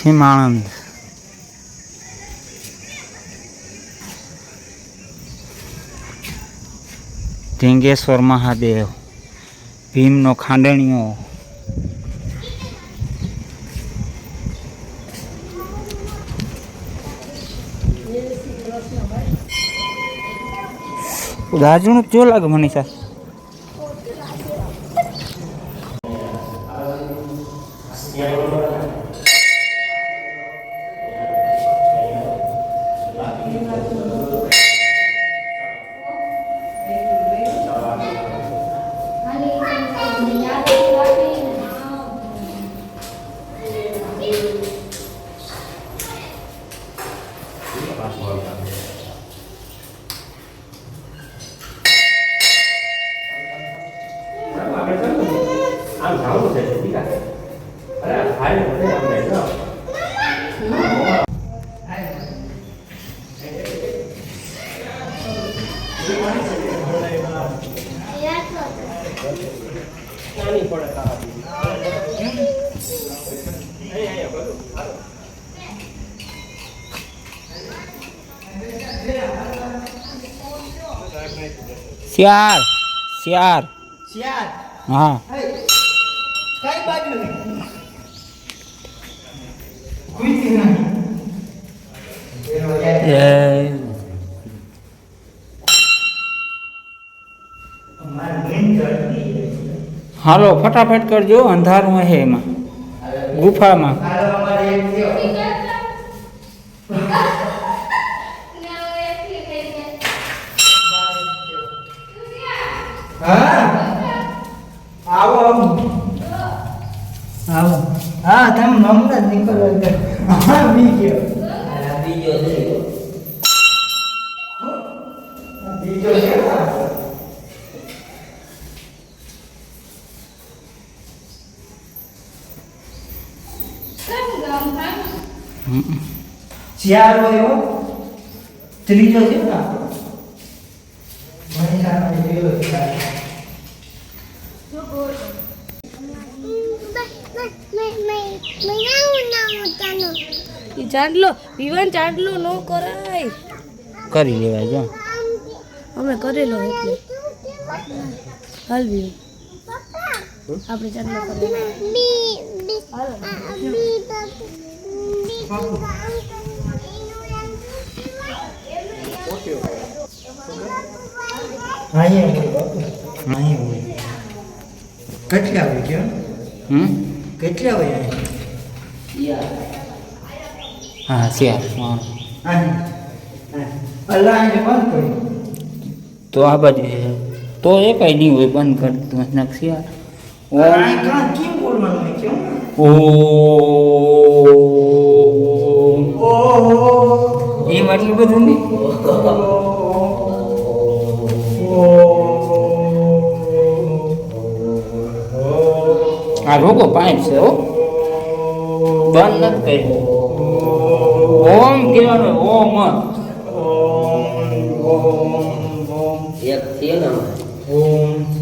ખીમાણંદ ઢીંગેશ્વર મહાદેવ ભીમનો ખાંડણીયો રાજુનું જો લાગે મનીષા શિયાર શિયાર શિયાર હા કઈ બાજુ કોઈ હાલો ફટાફટ કરજો અંધારું હે એમાં ગુફામાં આવો હા તમે હમણાં જ નીકળો હા બીજો શિયાળ હોય ત્રીજો છે ને ચાંદલો વિવાન ચાંદલો નો કરાય કરી લેવાય જો અમે કરેલો એટલે હાલ બી આપણે ચાંદલો કરેલો કેટલા હોય છે કેટલા હોય હા શિયાર હા અલ્લાહ બંધ કર્યું તો આ બાજુ તો એ કઈ નહીં હોય બંધ કરતું શિયાર કેમ બોલવાનું હોય કેમ એ એટલું બધું નહીં આ રોગો પાઇપ છે હો બંધ નથી કર્યું ઓમ કહેવાનું ઓમ એક છે ને ઓમ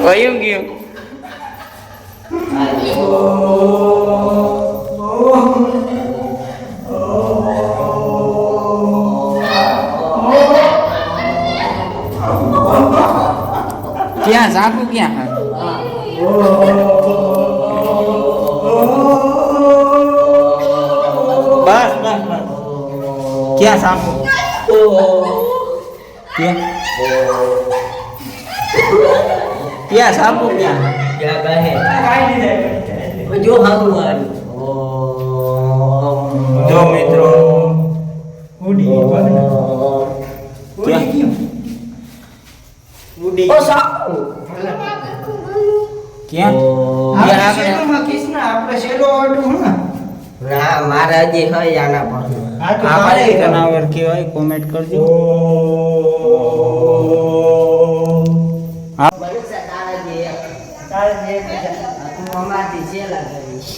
કયું ગયું ક્યાં સાપુ ક્યાં બસ બસ બસ ક્યાં સાપુ ક્યાં સાપુ ક્યાં ક્યાં કહે કાઈ નહીં જો હારું હારું જો મિત્રો ઉડી ગયું ઉડી ઓ સાપુ ક્યાં આપણે કિસના આપણે શેરો ઓટું ને ના મારા જે હોય આના પર આ કઈ જનાવર કહેવાય કોમેન્ટ કરજો બનશે તારા જે મારે જે બધા તું અમારથી છેલ્લા કરીશ.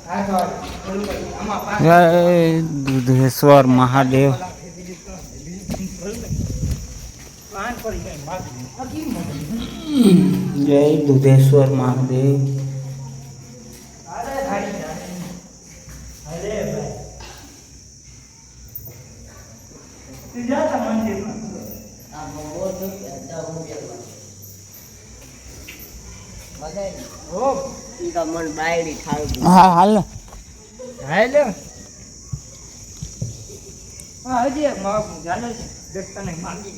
આ તો ઓલું કરી, આમાં પાંચ જય દુધેશ્વર મહાદેવ. પાંચ પડી જાય બાકી. આ કેમ મળે? જય દુધેશ્વર મહાદેવ. અરે ભાઈ અરે ભાઈ તું જાતા મંદિરમાં આ બહુ તો 10 રૂપિયા બધાય હો ઈ તો મન બાયડી ખાવી. હા હાલ હાય લે હા હજી એક માવ ચાલે છે દેખતા નહીં માંગી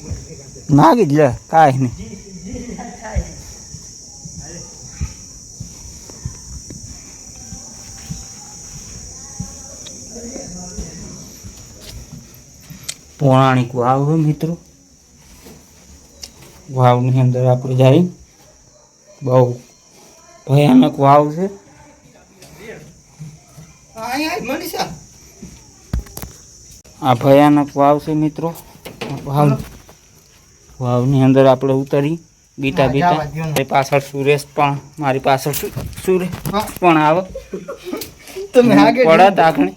માગી જ લે કાંઈ નહીં. પૌરાણિક વાવ હે મિત્રો. વાવની અંદર આપણે જઈ. બહુ ભયાનક વાવ છે. અહીંયા મનીષા આ ભયાનક વાવ છે મિત્રો. વાવની અંદર આપણે ઉતરી બીટા હા, બીટા. જવા દ્યો ને. મારી પાછળ સુરેશ પણ મારી પાછળ સુરેશ પણ આવે. તમે આગળ પડત આખણે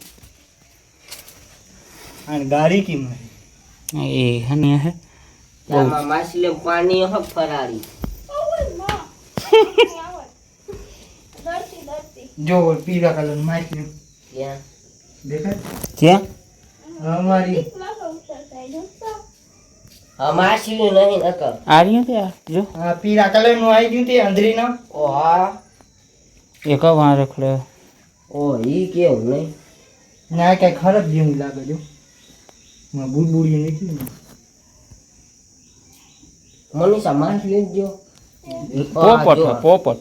અને ગાડી કેમ એ હની હે. આમાં માછલી પાણી હો ફરાળી. જો પીળા કલર માઇક ક્યાં દેખાય ક્યાં અમારી હા માછલી નહીં નકર. આ રહ્યું ત્યાં જો આ પીળા કલર નું આવી ગયું તે અંદરીનો ઓ હા એક વાર રખડે. ઓ ઈ કેવું નહીં. ના કઈ ખરાબ જેવું લાગે જો બુડબુડી નીકળી મનીષા માછલી જ જો. પોપટ હે, પોપટ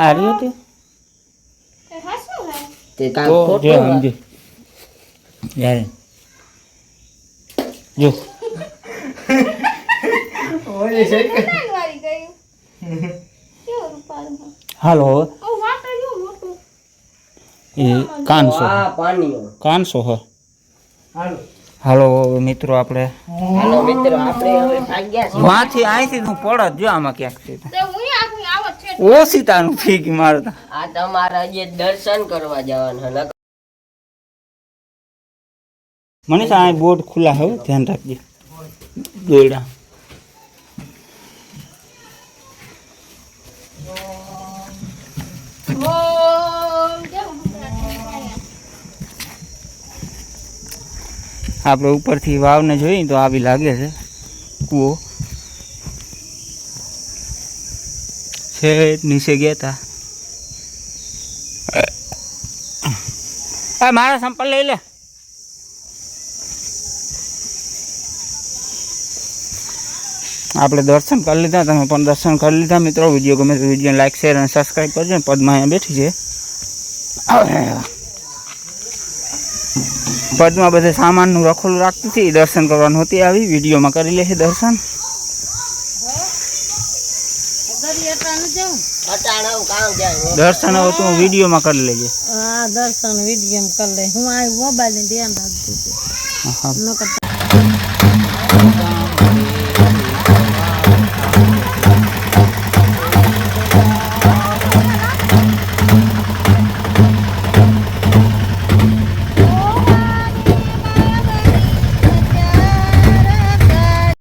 આ રહ્યું તે તે કાંઈ તો ખોટું જો ના. સમજે યાર જો ઓય છે કે હાલો હવે એ કાનસો આ પાણીઓ. કાનસો હે. હાલો હાલો હવે મિત્રો આપણે હાલો મિત્રો આપણે હવે ભાગ્યા છે. વાંથી અહીંથી તું પડત જો આમાં ક્યાંક છે ઓછી તાનું થઈ ગયું મારે તો. આ તમારા જે દર્શન કરવા જવાના હે. નકર મનીષા આ બોર્ડ ખુલ્લા હવે ધ્યાન રાખજે. દોયડા આપણે ઉપરથી વાવને જોઈએ તો આવી લાગે છે કૂવો છે. નીચે ગયા હતા. મારા સંપલ લઈ લે. આપણે દર્શન કરી લીધા. તમે પણ દર્શન કરી લીધા મિત્રો. વિડીયો ગમે તો વિડીયો લાઈક શેર અને સબસ્ક્રાઈબ કરજો. પદ્મા અહીંયા બેઠી છે. પદમાં બધે સામાનનું રખોલું રાખતી હતી. દર્શન કરવાનું હતી. આવી વિડીયોમાં કરી લે છે દર્શન. અટાણાው કામ જાય. દર્શન હવે તું વિડીયોમાં કરી લેજે. હા દર્શન વિડીયો કરી લે. હું આ મોબાઈલ ને ધ્યાન રાખતી હતી. હા. ન કરતા